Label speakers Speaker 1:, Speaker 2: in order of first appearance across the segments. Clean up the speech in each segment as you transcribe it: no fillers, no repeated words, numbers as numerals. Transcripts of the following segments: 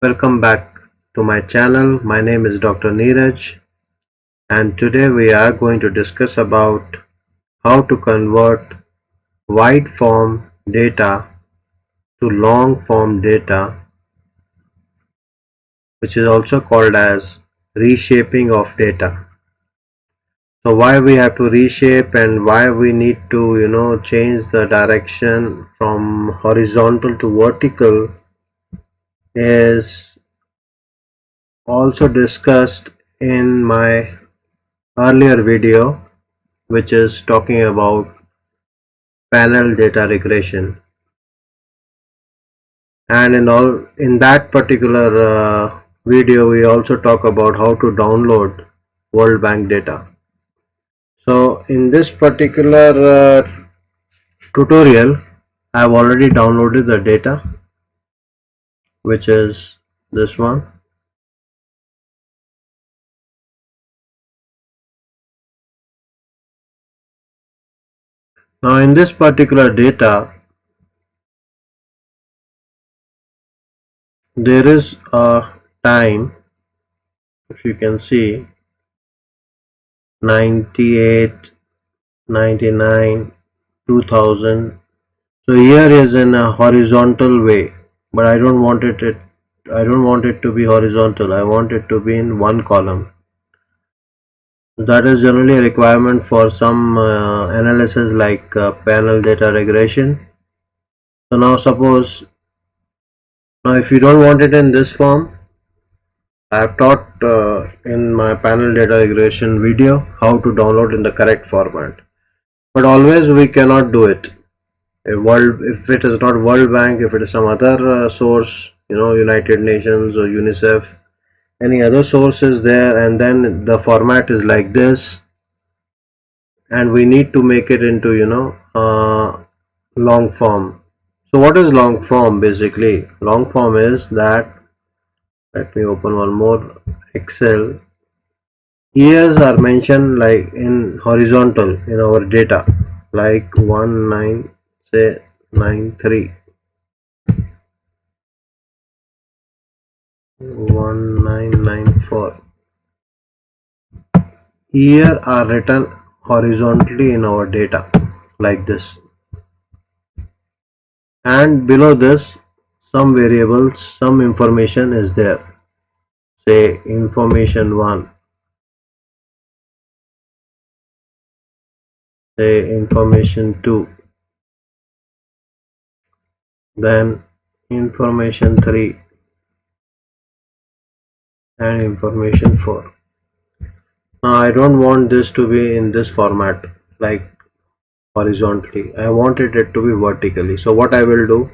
Speaker 1: Welcome back to my channel. My name is Dr. Neeraj, and today we are going to discuss about how to convert wide form data to long form data, which is also called as reshaping of data. So why we have to reshape and why we need to change the direction from horizontal to vertical is also discussed in my earlier video, which is talking about panel data regression. And in that particular video we also talk about how to download World Bank data. So in this particular tutorial I have already downloaded the data, which is this one. Now in this particular data there is a time, if you can see, 98, 99, 2000. So here is in a horizontal way, but I don't want it to be horizontal. I want it to be in one column. That is generally a requirement for some analysis like panel data regression. So now suppose, now if you don't want it in this form, I have taught in my panel data regression video how to download in the correct format. But always we cannot do it. If it is not World Bank, if it is some other source, United Nations or UNICEF, any other source is there, and then the format is like this, and we need to make it into long form. So what is long form? Basically long form is that, let me open one more Excel. Years are mentioned like in horizontal in our data, like 1993, 1994. Year are written horizontally in our data like this, and below this some variables, some information is there, say information 1, say information 2, then information 3 and information 4. Now I don't want this to be in this format like horizontally. I wanted it to be vertically. So what I will do,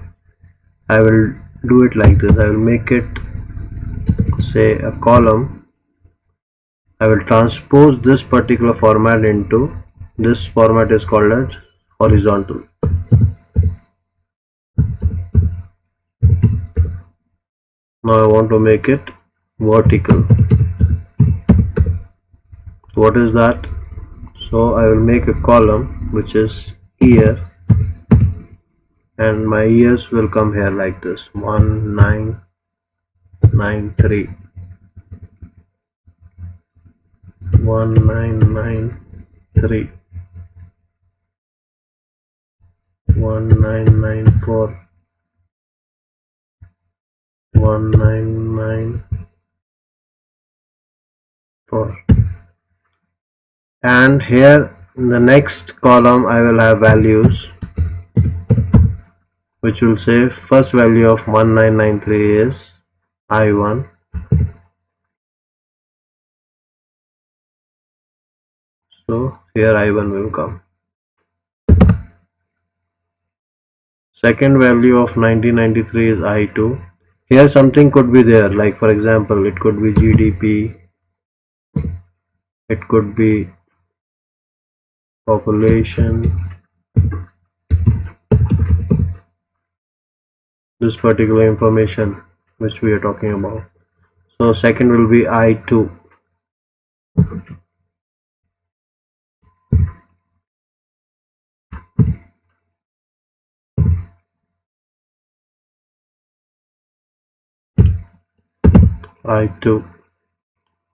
Speaker 1: I will do it like this. I will make it, say, a column. I will transpose this particular format into this format, is called as horizontal. Now I want to make it vertical. What is that? So I will make a column which is year, and my years will come here like this: 1993, 1993, 1994, 1994. And here in the next column I will have values, which will say first value of 1993 is I1, so here I1 will come. Second value of 1993 is I2. Here something could be there, like for example it could be GDP, it could be population, this particular information which we are talking about. So second will be I2. I2.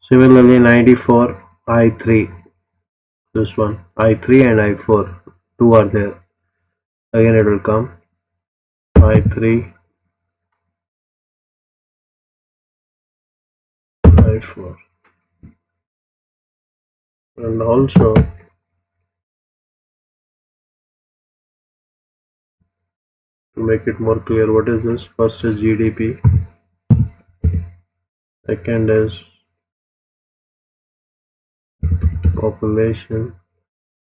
Speaker 1: Similarly 94 I3, this one I3 and I4, two are there. Again it will come I3 I4. And also to make it more clear, what is this? First is GDP, second is population,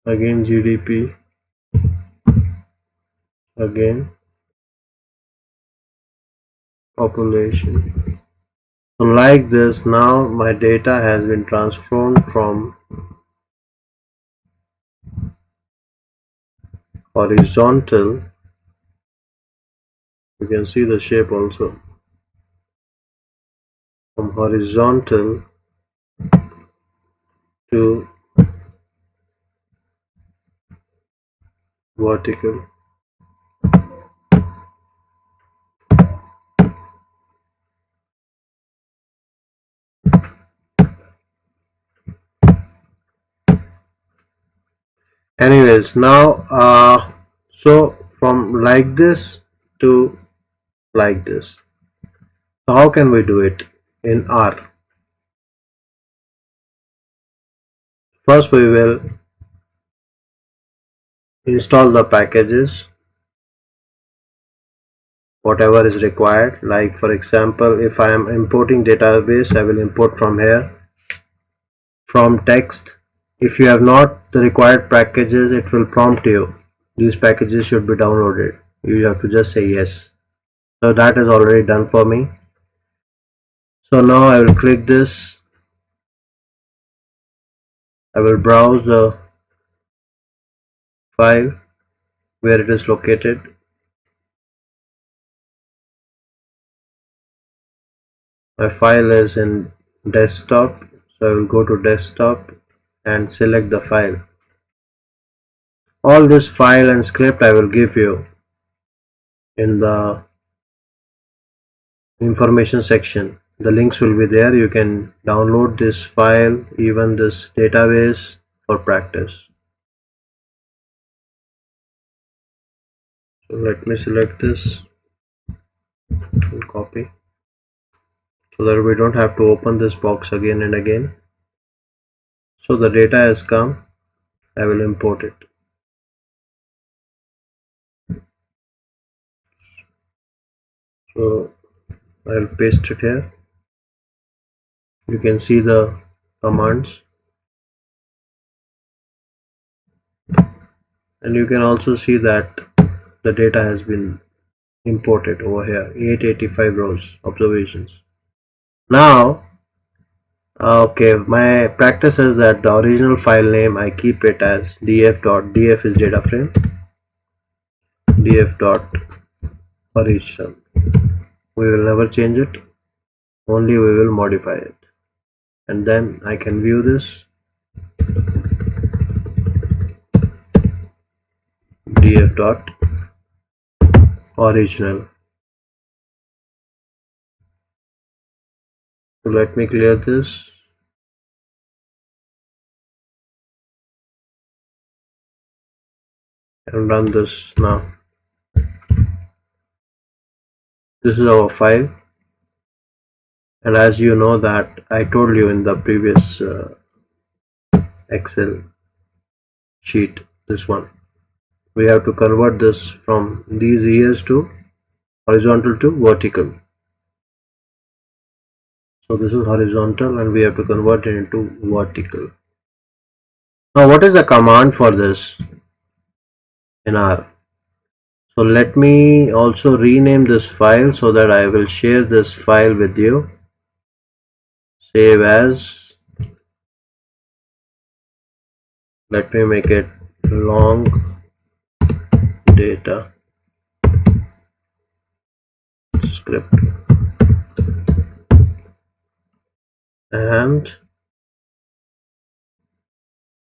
Speaker 1: again GDP, again population. So like this, now my data has been transformed from horizontal, you can see the shape also, from horizontal to vertical. Anyways, now so from like this to like this. So how can we do it in R? First we will install the packages whatever is required. Like for example, if I am importing database, I will import from here, from text. If you have not the required packages, it will prompt you these packages should be downloaded. You have to just say yes. So that is already done for me. So now I will click this, I will browse the file where it is located. My file is in desktop, so I will go to desktop and select the file. All this file and script I will give you in the information section. The links will be there. You can download this file, even this database, for practice. So let me select this and copy so that we don't have to open this box again and again. So the data has come, I will import it. So I'll paste it here. You can see the commands, and you can also see that the data has been imported over here, 885 rows observations. Now okay, my practice is that the original file name I keep it as df is data frame, df.original. We will never change it, only we will modify it, and then I can view this df.original. So let me clear this. And run this now. This is our file, and as you know that I told you in the previous Excel sheet, this one, we have to convert this from these years to horizontal to vertical. So this is horizontal and we have to convert it into vertical. Now what is the command for this in R? So let me also rename this file so that I will share this file with you. Save as, let me make it long data script, and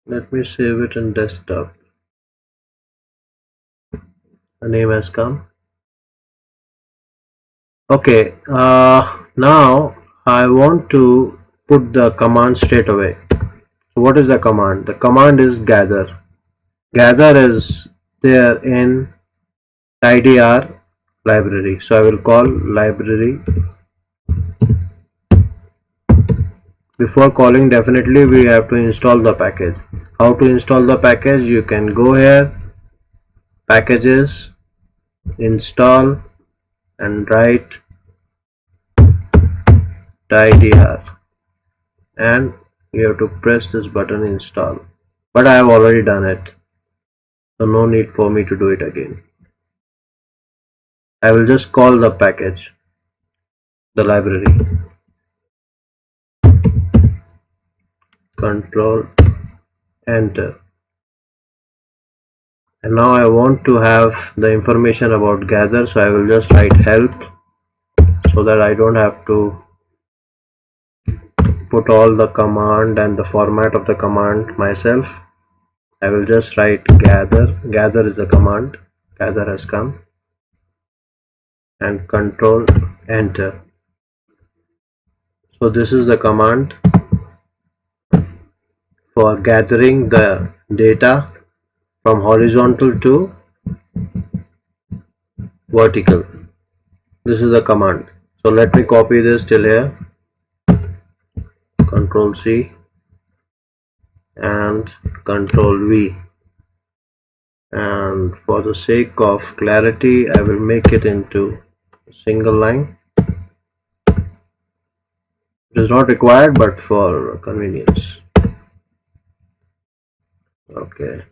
Speaker 1: let me save it in desktop. The name has come. Okay, now I want to put the command straight away. So what is the command? The command is gather. Gather is there in tidyr library. So I will call library. Before calling, definitely we have to install the package. How to install the package? You can go here, packages, install, and write tidyr, and you have to press this button install. But I have already done it, so no need for me to do it again. I will just call the package, the library, control enter. And now I want to have the information about gather, so I will just write help so that I don't have to put all the command and the format of the command myself. I will just write gather. Gather is the command. Gather has come, and control enter. So this is the command for gathering the data from horizontal to vertical. This is the command. So let me copy this till here, control C and control V, and for the sake of clarity I will make it into a single line. It is not required, but for convenience. Okay.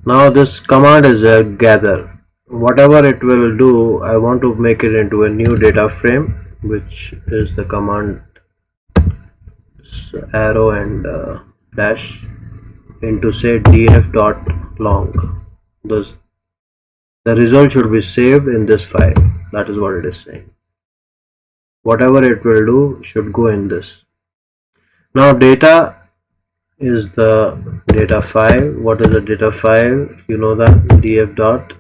Speaker 1: Now this command is a gather. Whatever it will do, I want to make it into a new data frame, which is the command arrow and dash into say df.long. The result should be saved in this file. That is what it is saying. Whatever it will do should go in this. Now data is the data file. What is the data file? You know that df dot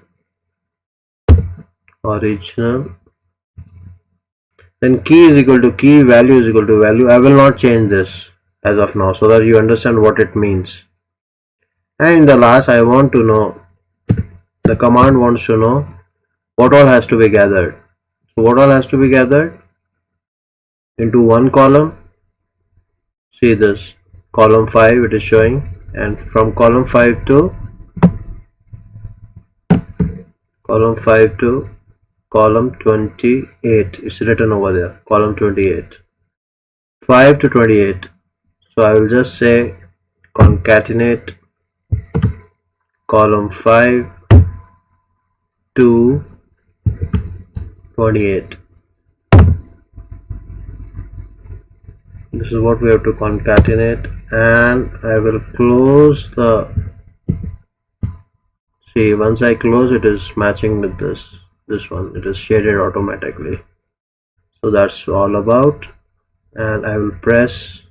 Speaker 1: original, then key is equal to key, value is equal to value. I will not change this as of now so that you understand what it means. And in the last, I want to know, the command wants to know what all has to be gathered. So what all has to be gathered into one column. See this column 5 it is showing, and from column 5 to column 28, it's written over there, column 28, 5 to 28. So I will just say concatenate column 5 to 28. This is what we have to concatenate, and I will close the, see, once I close it is matching with this one, it is shaded automatically. So that's all about, and I will press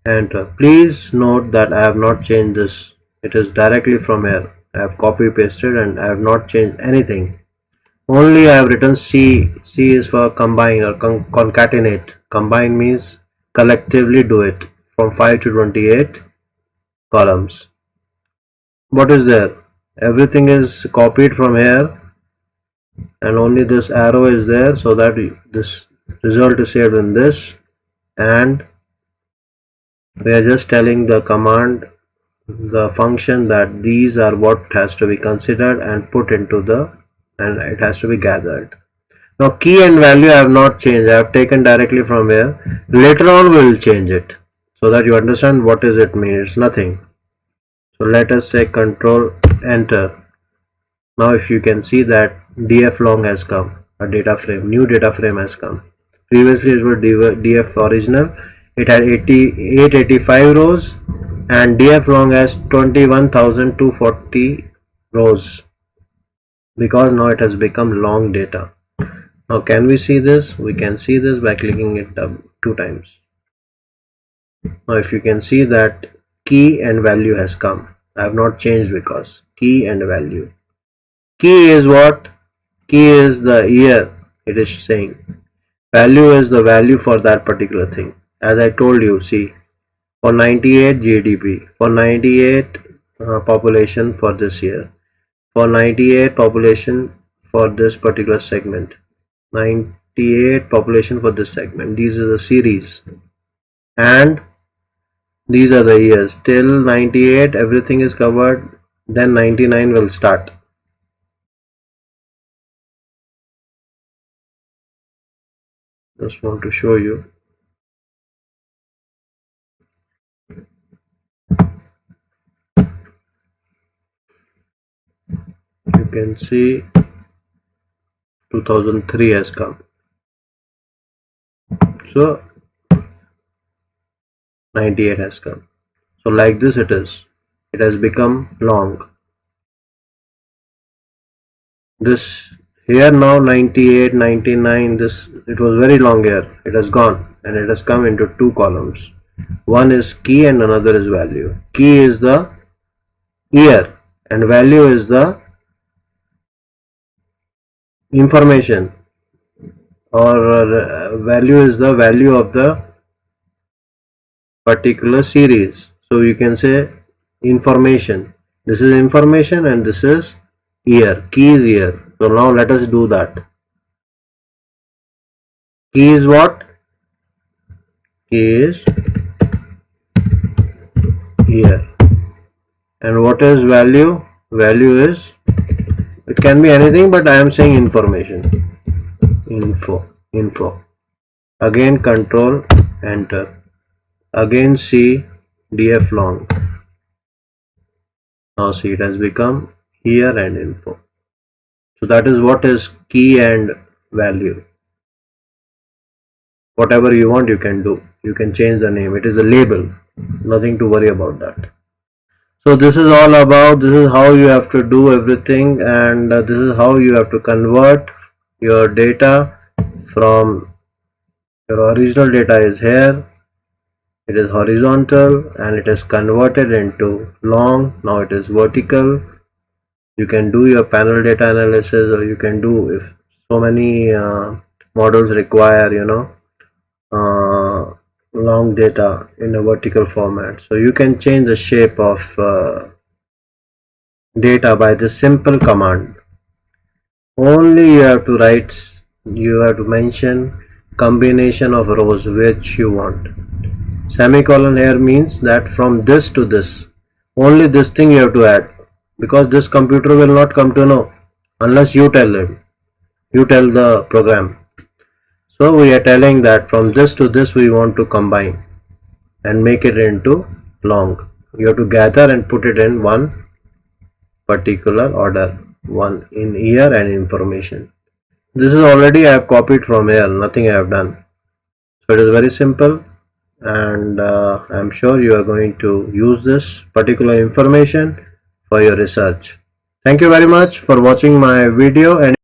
Speaker 1: enter. Please note that I have not changed this, it is directly from here. I have copy pasted and I have not changed anything. Only I have written C. C is for combine or concatenate. Combine means collectively do it from 5 to 28 columns. What is there? Everything is copied from here, and only this arrow is there, so that this result is saved in this, and we are just telling the command, the function, that these are what has to be considered and put into the, and it has to be gathered. Now key and value I have not changed, I have taken directly from here. Later on we will change it so that you understand what does it mean. It's nothing. So let us say control enter. Now if you can see that df long has come, a data frame, new data frame has come. Previously it was df original, it had 885 rows, and df long has 21,240 rows, because now it has become long data. Now can we see this? We can see this by clicking it 2 times. Now if you can see that key and value has come. I have not changed because key and value. Key is what? Key is the year it is saying. Value is the value for that particular thing. As I told you, see, for 98 GDP, for 98 population for this year, for 98 population for this particular segment, 98 population for this segment. These are the series, and these are the years. Till 98 everything is covered, then 99 will start. Just want to show you. You can see 2003 has come. So 98 has come. So like this it is. It has become long. This here now 98, 99, this it was very long here. It has gone and it has come into two columns. One is key and another is value. Key is the year and value is the information, or value is the value of the particular series. So you can say information. This is information and this is year. Key is year. So now let us do that. Key is what? Key is year. And what is value? Value is, it can be anything, but I am saying information. Info. Again control enter. Again C df long. Now see, it has become year and info. So that is what is key and value. Whatever you want you can do. You can change the name. It is a label. Nothing to worry about that. So this is all about, this is how you have to do everything, and this is how you have to convert your data from, your original data is here, it is horizontal and it is converted into long. Now it is vertical. You can do your panel data analysis, or you can do, if so many models require, long data in a vertical format, so you can change the shape of data by this simple command. Only you have to write, you have to mention combination of rows which you want. Semicolon here means that from this to this, only this thing you have to add, because this computer will not come to know unless you tell him, you tell the program. So we are telling that from this to this we want to combine and make it into long. You have to gather and put it in one particular order, one in year and information. This is already I have copied from here, nothing I have done. So it is very simple, and I am sure you are going to use this particular information for your research. Thank you very much for watching my video. And